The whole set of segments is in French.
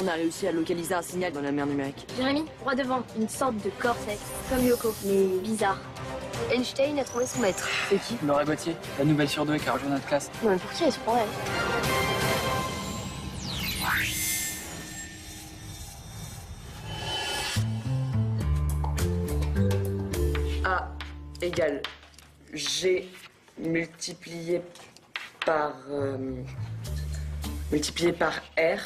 On a réussi à localiser un signal dans la mer numérique. Jérémy, droit devant, une sorte de cortex, comme Yoko, mais bizarre. Einstein a trouvé son maître. C'est qui? Laura Gauthier, la nouvelle surdouée qui a rejoint notre classe. Non mais pour qui elle se prendrait? A égale G multiplié par R.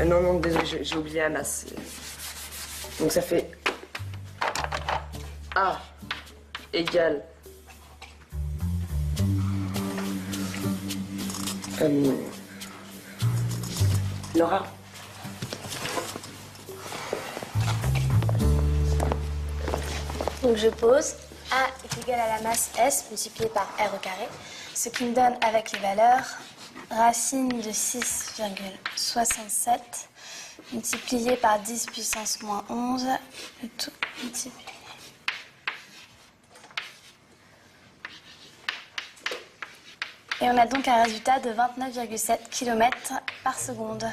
Non, désolé, j'ai oublié la masse. Donc ça fait A égale Laura. Donc je pose. A est égal à la masse S multipliée par R au carré, ce qui me donne avec les valeurs racine de 6,67 multiplié par 10 puissance moins 11, le tout multiplié. Et on a donc un résultat de 29,7 km par seconde.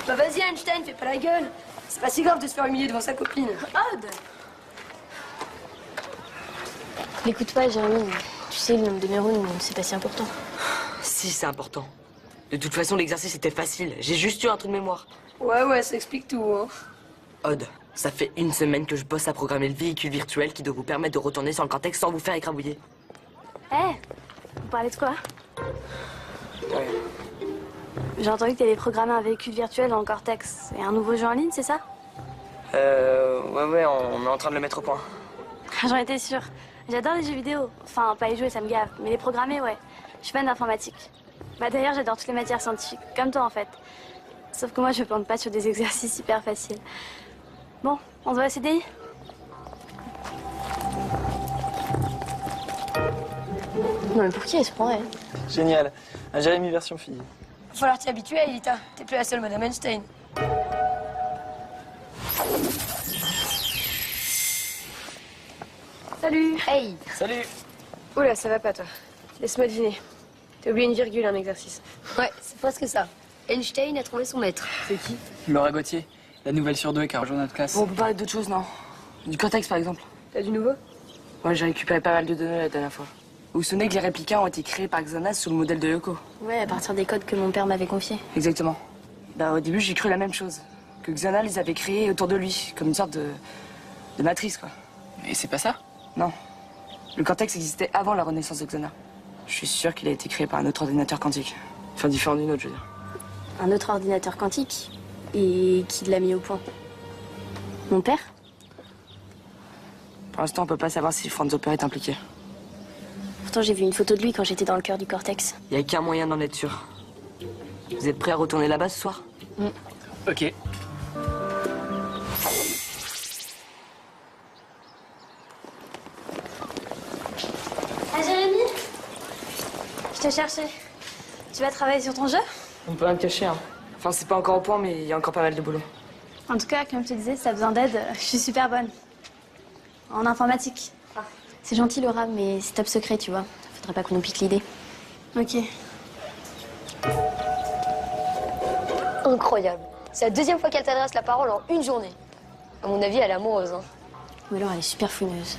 Bah vas-y Einstein, fais pas la gueule. C'est pas si grave de se faire humilier devant sa copine. Odd. N'écoute pas, Jérémy. Tu sais, le nombre de neurones, c'est pas si important. Si, c'est important. De toute façon, l'exercice était facile. J'ai juste eu un trou de mémoire. Ouais, ça explique tout, hein. Odd, ça fait une semaine que je bosse à programmer le véhicule virtuel qui doit vous permettre de retourner sur le cortex sans vous faire écrabouiller. Vous parlez de quoi? Ouais. J'ai entendu que tu avais programmé un véhicule virtuel dans le cortex. Et un nouveau jeu en ligne, c'est ça? Ouais, on est en train de le mettre au point. J'en étais sûre. J'adore les jeux vidéo. Enfin, pas les jouer, ça me gave. Mais les programmer, ouais. Je suis fan d'informatique. Bah d'ailleurs, j'adore toutes les matières scientifiques. Comme toi, en fait. Sauf que moi, je plante pas sur des exercices hyper faciles. Bon, on se voit à CDI? Non mais pour qui elle se prendrait? Génial. Un Jérémy version fille. Va falloir t'y habituer, Elita. T'es plus la seule Madame Einstein. Salut. Hey. Salut. Oula, ça va pas, toi. Laisse-moi deviner. T'as oublié une virgule, un exercice. Ouais, c'est presque ça. Einstein a trouvé son maître. C'est qui? Laura Gauthier, la nouvelle surdouée qui a rejoint notre classe. Bon, on peut parler d'autre chose, non? Du cortex, par exemple. T'as du nouveau? Ouais, j'ai récupéré pas mal de données la dernière fois. Vous vous souvenez que les répliquants ont été créés par Xanas sous le modèle de Yoko? Ouais, à partir des codes que mon père m'avait confiés. Exactement. Bah, au début, j'ai cru la même chose. Que Xana les avait créés autour de lui, comme une sorte de matrice, quoi. Et c'est pas ça? Non. Le cortex existait avant la renaissance de Xana. Je suis sûr qu'il a été créé par un autre ordinateur quantique. Enfin, différent d'une autre, je veux dire. Un autre ordinateur quantique? Et qui l'a mis au point? Mon père? Pour l'instant, on peut pas savoir si Franz Hopper est impliqué. Pourtant, j'ai vu une photo de lui quand j'étais dans le cœur du cortex. Il y a qu'un moyen d'en être sûr. Vous êtes prêts à retourner là-bas ce soir? Ok. Ah, Jérémy? Je te cherchais. Tu vas travailler sur ton jeu? On peut rien me cacher, hein. Enfin, c'est pas encore au point, mais il y a encore pas mal de boulot. En tout cas, comme je te disais, si t'as besoin d'aide, je suis super bonne. En informatique. C'est gentil, Laura, mais c'est top secret, tu vois. Faudrait pas qu'on nous pique l'idée. Ok. Incroyable. C'est la deuxième fois qu'elle t'adresse la parole en une journée. À mon avis, elle est amoureuse, hein. Ou alors, elle est super fouineuse.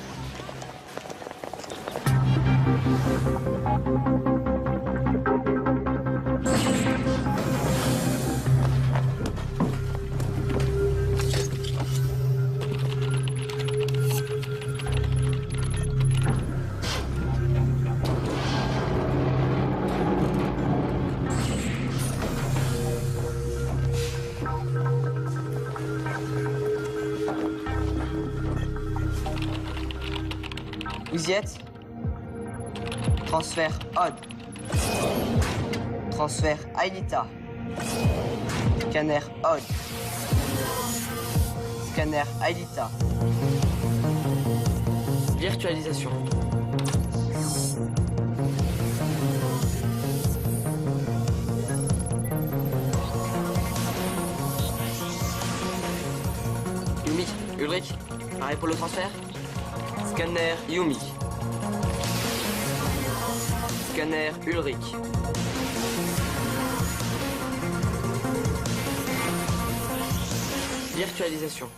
Vous y êtes? Transfert Odd. Transfert Aelita. Scanner Odd. Scanner Aelita. Virtualisation. Cédric, pareil pour le transfert. Scanner Yumi. Scanner Ulrich. Virtualisation.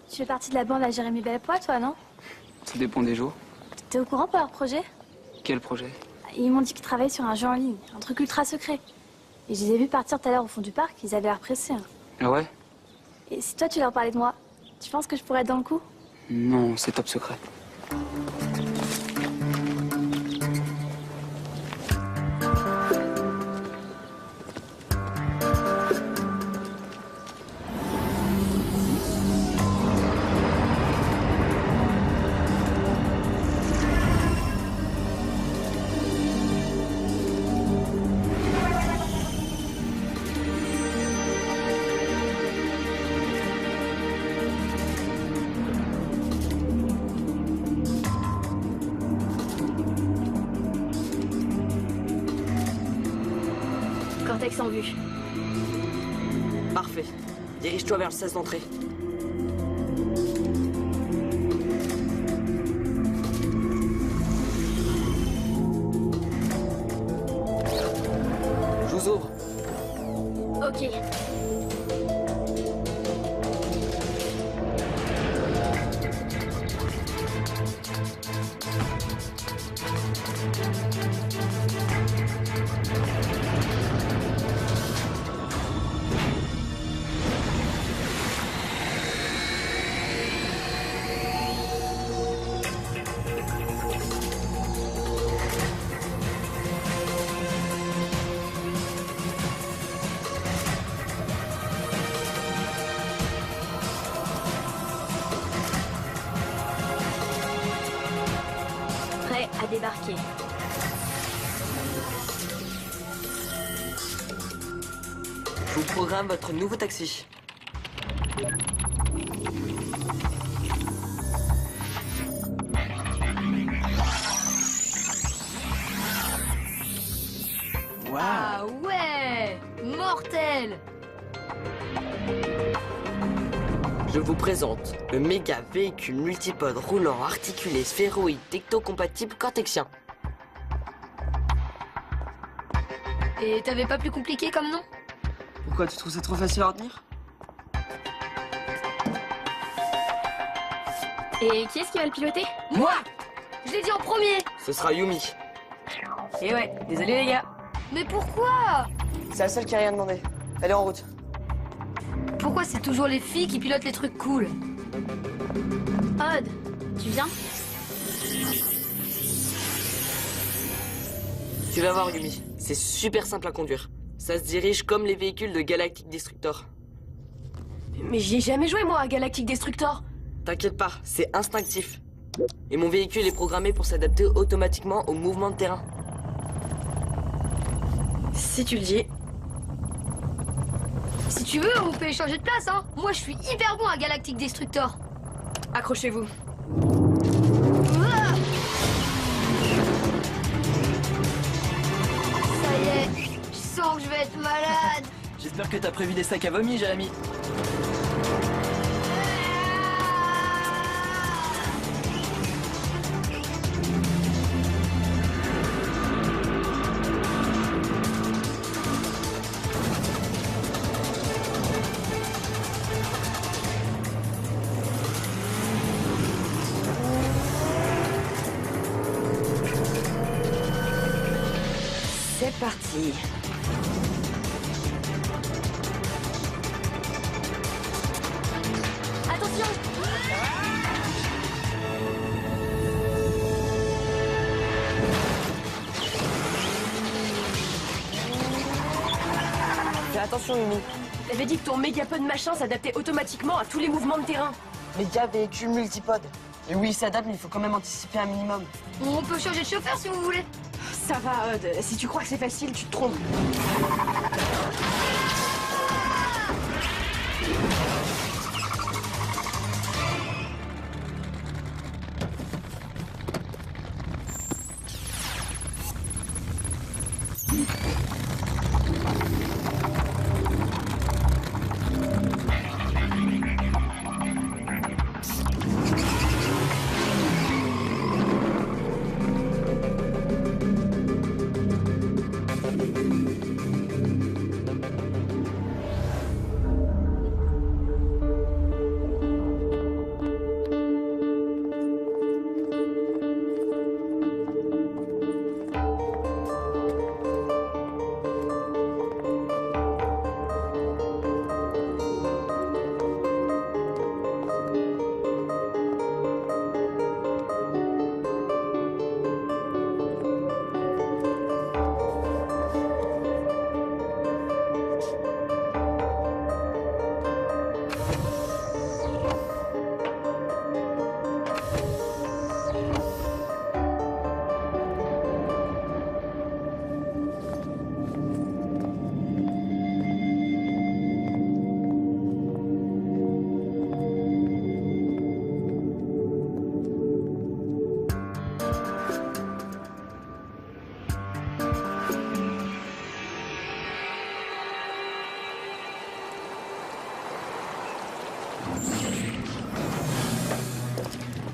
Tu fais partie de la bande à Jérémy Bellepoix, toi, non? Ça dépend des jours. T'es au courant pour leur projet? Quel projet? Ils m'ont dit qu'ils travaillaient sur un jeu en ligne, un truc ultra secret. Et je les ai vus partir tout à l'heure au fond du parc, ils avaient l'air pressés. Hein. Ah ouais? Et si toi tu leur parlais de moi, tu penses que je pourrais être dans le coup? Non, c'est top secret. Cortex en vue. Parfait. Dirige-toi vers le 16 d'entrée. Je vous ouvre. Ok. Prêt à débarquer. Je vous programme votre nouveau taxi. Ah ouais, mortel. Je vous présente le méga véhicule multipode roulant articulé sphéroïde techno-compatible cortexien. Et t'avais pas plus compliqué comme nom? Pourquoi tu trouves ça trop facile à retenir? Et qui est-ce qui va le piloter? Moi! Je l'ai dit en premier. Ce sera Yumi. Et ouais, désolé les gars. Mais pourquoi? C'est la seule qui a rien demandé. Elle est en route. Pourquoi c'est toujours les filles qui pilotent les trucs cool? Odd, tu viens? Tu vas voir Yumi, c'est super simple à conduire. Ça se dirige comme les véhicules de Galactic Destructor. Mais j'y ai jamais joué moi à Galactic Destructor. T'inquiète pas, c'est instinctif. Et mon véhicule est programmé pour s'adapter automatiquement au mouvement de terrain. Si tu le dis. Si tu veux, on peut échanger de place, hein. Moi, je suis hyper bon à Galactic Destructor. Accrochez-vous. Ah, ça y est, je sens que je vais être malade. J'espère que t'as prévu des sacs à vomi, Jérémy. C'est parti. Attention. Fais attention Yumi. T'avais dit que ton mégapod machin s'adaptait automatiquement à tous les mouvements de terrain. Méga véhicule multipode. Et oui, il s'adapte, mais il faut quand même anticiper un minimum. On peut changer de chauffeur si vous voulez. Ça va, si tu crois que c'est facile, tu te trompes.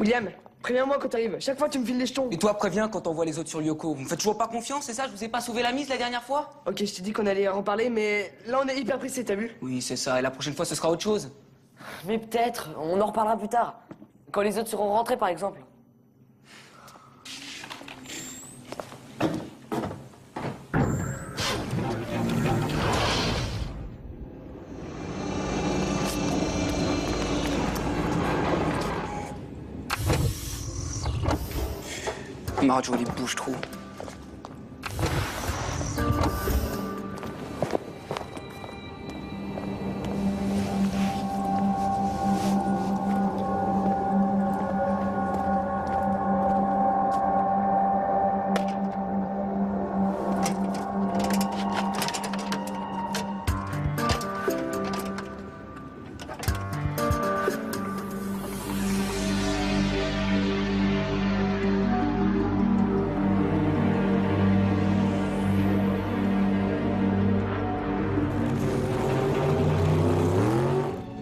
William, préviens-moi quand t'arrives. Chaque fois, tu me files les jetons. Et toi, préviens quand on voit les autres sur Lyoko. Vous me faites toujours pas confiance, c'est ça? Je vous ai pas sauvé la mise la dernière fois? Ok, je t'ai dit qu'on allait en parler, mais là, on est hyper pressé, t'as vu? Oui, c'est ça. Et la prochaine fois, ce sera autre chose. Mais peut-être, on en reparlera plus tard. Quand les autres seront rentrés, par exemple. Marjo, il bouge trop.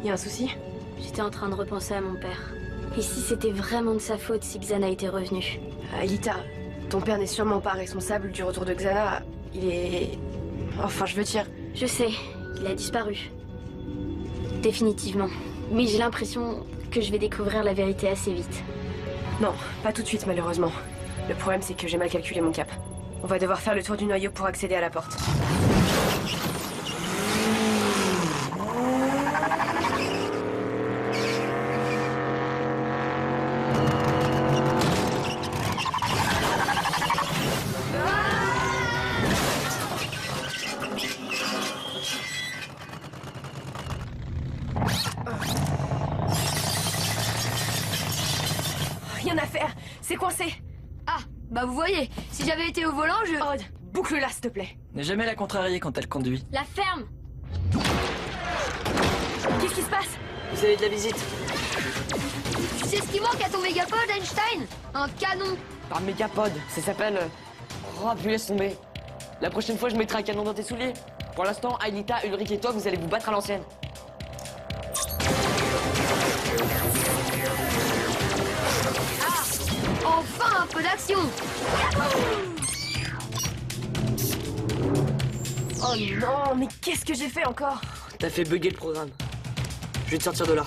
Y a un souci? J'étais en train de repenser à mon père. Et si c'était vraiment de sa faute si Xana était revenue? Aelita, ton père n'est sûrement pas responsable du retour de Xana. Il est... Enfin, je veux dire... Je sais, il a disparu. Définitivement. Mais j'ai l'impression que je vais découvrir la vérité assez vite. Non, pas tout de suite, malheureusement. Le problème, c'est que j'ai mal calculé mon cap. On va devoir faire le tour du noyau pour accéder à la porte. Rien à faire, c'est coincé. Ah, bah vous voyez, si j'avais été au volant, je... Odd, boucle-la, s'il te plaît. N'ai jamais la contrarier quand elle conduit. La ferme! Qu'est-ce qui se passe? Vous avez de la visite. Tu sais ce qui manque à ton mégapode, Einstein? Un canon. Par Mégapod, ça s'appelle... Oh, puis laisse tomber. La prochaine fois, je mettrai un canon dans tes souliers. Pour l'instant, Aelita, Ulrich et toi, vous allez vous battre à l'ancienne. Enfin un peu d'action. Oh non, mais qu'est-ce que j'ai fait encore? T'as fait bugger le programme. Je vais te sortir de là.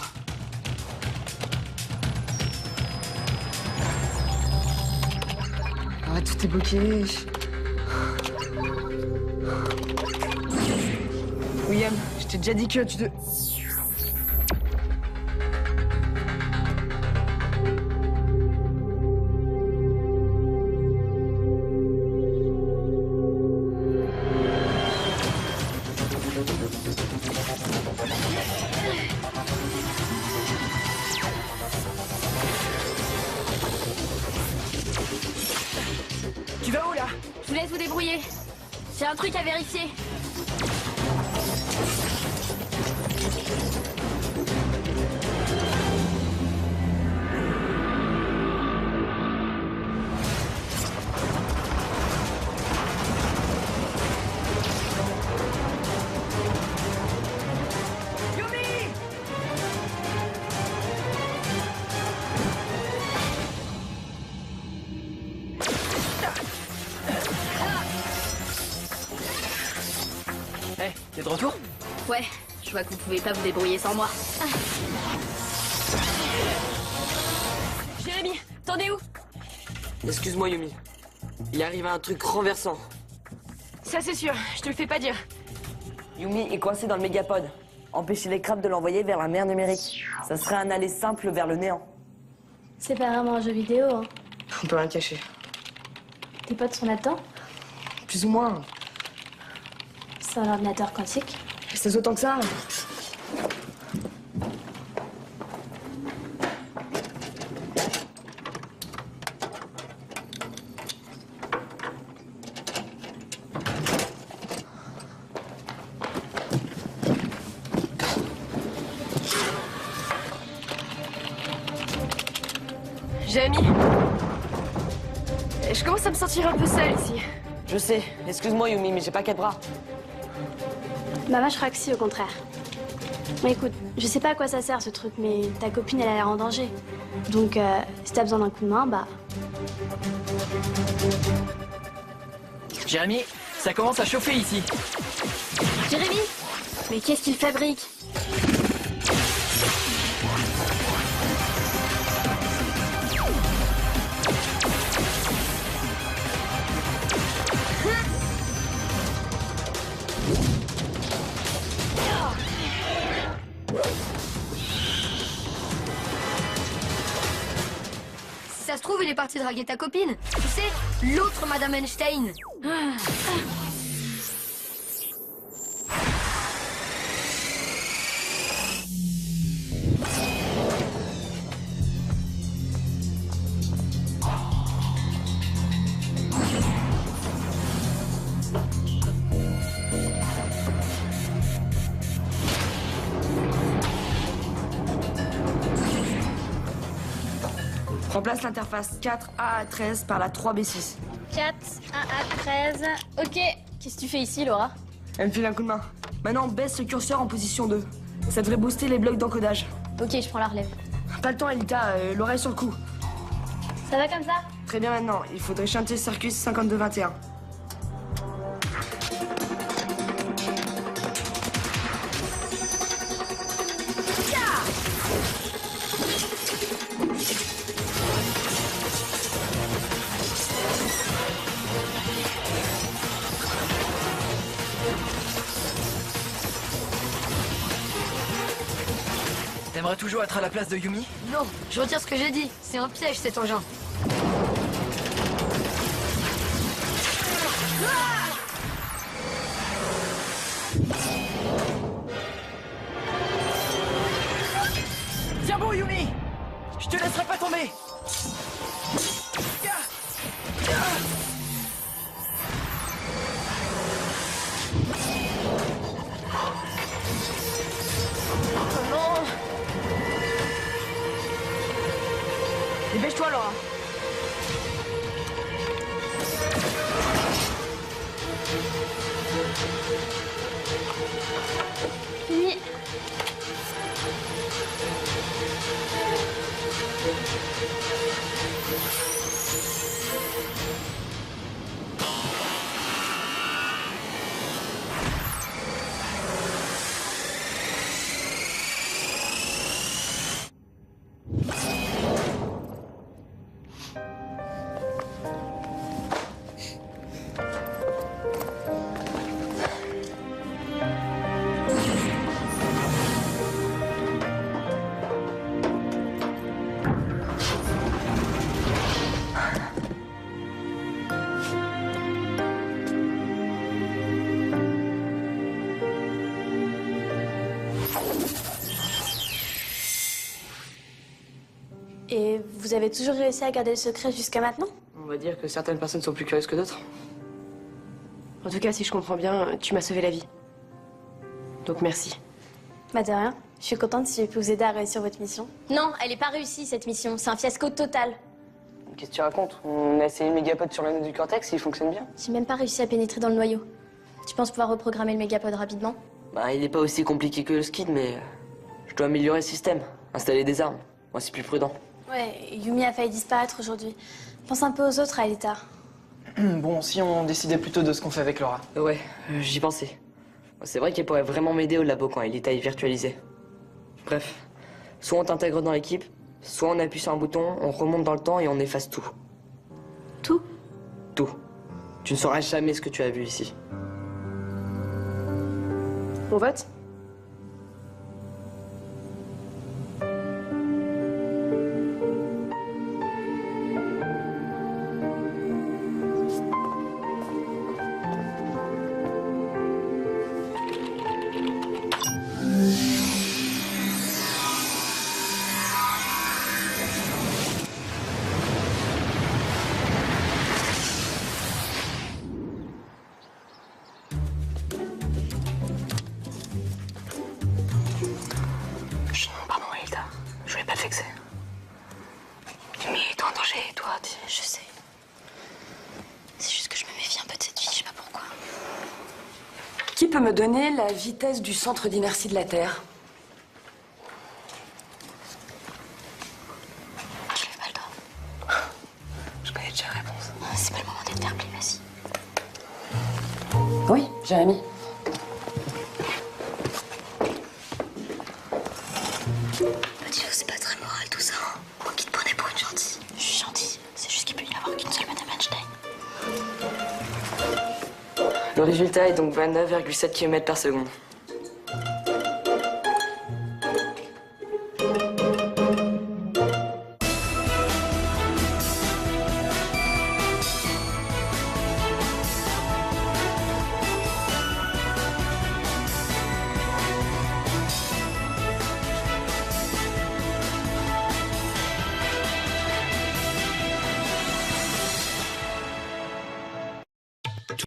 Ah, tout est bloqué. William, je t'ai déjà dit que tu te... Tu vas où, là? débrouiller. J'ai un truc à vérifier. Hé, t'es de retour? Ouais, je vois que vous pouvez pas vous débrouiller sans moi. Jérémy, t'en es où? Excuse-moi, Yumi. Il arrive un truc renversant. Ça c'est sûr, je te le fais pas dire. Yumi est coincé dans le mégapode. Empêcher les crabes de l'envoyer vers la mer numérique. Ça serait un aller simple vers le néant. C'est pas vraiment un jeu vidéo, hein. On peut rien cacher. Tes potes sont là-dedans? Plus ou moins. C'est un ordinateur quantique. C'est autant que ça. Jérémy, je commence à me sentir un peu seule ici. Je sais. Excuse-moi, Yumi, mais j'ai pas quatre bras. Bah moi je crois que si, au contraire. Mais écoute, je sais pas à quoi ça sert ce truc, mais ta copine elle a l'air en danger. Donc si t'as besoin d'un coup de main, bah... Jérémy, ça commence à chauffer ici. Jérémy? Mais qu'est-ce qu'il fabrique? Si ça se trouve, il est parti draguer ta copine. Tu sais, l'autre Madame Einstein. Remplace l'interface 4A13 par la 3B6. 4, 1 à 13. Ok. Qu'est-ce que tu fais ici, Laura? Elle me file un coup de main. Maintenant, baisse le curseur en position 2. Ça devrait booster les blocs d'encodage. Ok, je prends la relève. Pas le temps, Elita. L'oreille sur le coup. Ça va comme ça? Très bien maintenant. Il faudrait chanter Circus 5221. T'aimerais toujours être à la place de Yumi? Non, je retire ce que j'ai dit. C'est un piège, cet engin. Tiens bon, Yumi! Je te laisserai pas tomber! Dépêche-toi, Laura. Oui. Et vous avez toujours réussi à garder le secret jusqu'à maintenant? On va dire que certaines personnes sont plus curieuses que d'autres. En tout cas, si je comprends bien, tu m'as sauvé la vie. Donc merci. Bah de rien. Je suis contente si j'ai pu vous aider à réussir votre mission. Non, elle est pas réussie cette mission. C'est un fiasco total. Qu'est-ce que tu racontes? On a essayé le mégapod sur l'anneau du cortex et il fonctionne bien. J'ai même pas réussi à pénétrer dans le noyau. Tu penses pouvoir reprogrammer le mégapod rapidement? Bah, il est pas aussi compliqué que le skid, mais je dois améliorer le système, installer des armes. Moi, c'est plus prudent. Ouais, Yumi a failli disparaître aujourd'hui. Pense un peu aux autres, Aelita. Bon, si on décidait plutôt de ce qu'on fait avec Laura. Ouais, j'y pensais. C'est vrai qu'elle pourrait vraiment m'aider au labo quand elle est virtualisée. Bref, soit on t'intègre dans l'équipe, soit on appuie sur un bouton, on remonte dans le temps et on efface tout. Tout? Tout. Tu ne sauras jamais ce que tu as vu ici. On vote? Pardon, Aelita. Je voulais pas te vexer. Mais toi en danger, toi, Je sais. C'est juste que je me méfie un peu de cette fille, je sais pas pourquoi. Qui peut me donner la vitesse du centre d'inertie de la Terre? Je lève pas le doigt. je connais déjà la réponse. C'est pas le moment d'être fair-play, vas-y. Oui, Jérémy. Petit, c'est pas très moral tout ça. Moi qui te prenais pour une gentille. Je suis gentille. C'est juste qu'il peut y avoir qu'une seule Madame Einstein. Le résultat est donc 29,7 km/s.